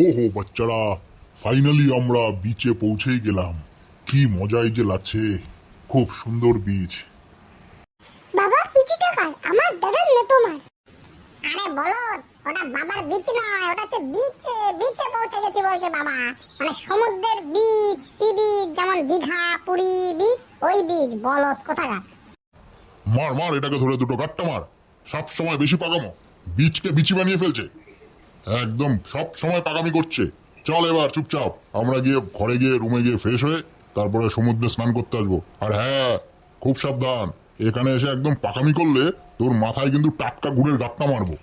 ওহো বাচ্চারা, ফাইনালি আমরা বিচে পৌঁছেই গেলাম। কি মজাই যে লাগছে, খুব সুন্দর বিচ। বাবা পিচিটা কার, আমার দাদার না তোমার? আরে বলো, ওটা বাবার বিচ নয়, ওটা হচ্ছে বিচে। বিচে পৌঁছে গেছি বলছে বাবা, মানে সমুদ্রের বিচ, সি বিচ, যেমন দীঘা পুরী বিচ, ওই বিচ। বলদ কোথাকার। মার মার, এটাকে ধরে দুটো গাট্টা মার। সব সময় বেশি পাকামো, বিচকে বিচি বানিয়ে ফেলছে। একদম সব সময় পাকামি করছে। চল এবার চুপচাপ আমরা গিয়ে ঘরে গিয়ে রুমে গিয়ে ফ্রেশ হয়ে তারপরে সমুদ্রে স্নান করতে আসবো। আর হ্যাঁ, খুব সাবধান, এখানে এসে একদম পাকামি করলে তোর মাথায় কিন্তু টাটকা গুড়ের গাট্টা মারবো।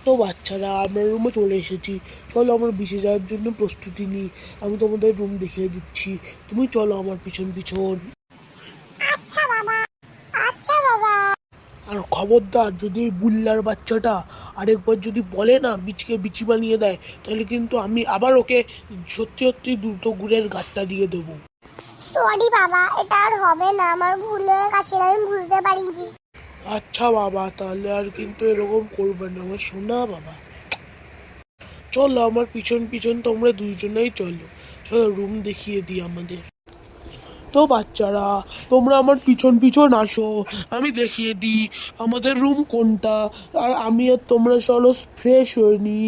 তো বাচ্চারা, আমরা রুমে চলে এসেছি। চলো আমরা বিচে যাওয়ার জন্য প্রস্তুতি নিই। আমি তোমাদের রুম দেখিয়ে দিচ্ছি, তুমি চলো আমার পিছন পিছন। আচ্ছা বাবা, আচ্ছা বাবা। আর খবরদার, যদি এই বুল্লার বাচ্চাটা আরেকবার যদি বলে না বিচকে বিচি বানিয়ে দেয়, তাহলে কিন্তু আমি আবার ওকে সত্যি সত্যি দুটো গুড়ের গাঁটটা দিয়ে দেবো। সরি বাবা, এটা আর হবে না, আমার ভুল হয়ে গেছে, আমি বুঝতে পারিনি। আচ্ছা বাবা, তাহলে আর কিন্তু এরকম করবে না আমার সোনা বাবা। চলো আমার পিছন পিছন তোমরা দুইজনেই চলো। চলো রুম দেখিয়ে দিই আমাদের। তো বাচ্চারা, তোমরা আমার পিছন পিছন আসো, আমি দেখিয়ে দিই আমাদের রুম কোনটা। আর আমি আর তোমরা চলো ফ্রেশ হয়ে নি।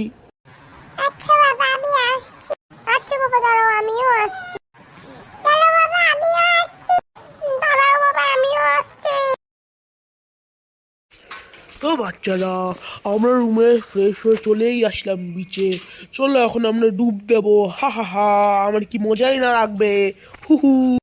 আচ্ছা বাবা, আমি আসছি। আচ্ছা বাবা, দাঁড়াও, আমিও আসছি। দাঁড়াও বাবা, আমিও আসছি। দাঁড়াও বাবা, আমিও আসছি। তো বাচ্চারা, আমরা রুমে ফ্রেশ হয়ে চলেই আসলাম বিচে। চলো এখন আমরা ডুব দেবো। হা হা হা, আমার কি মজাই না লাগবে। হু হু।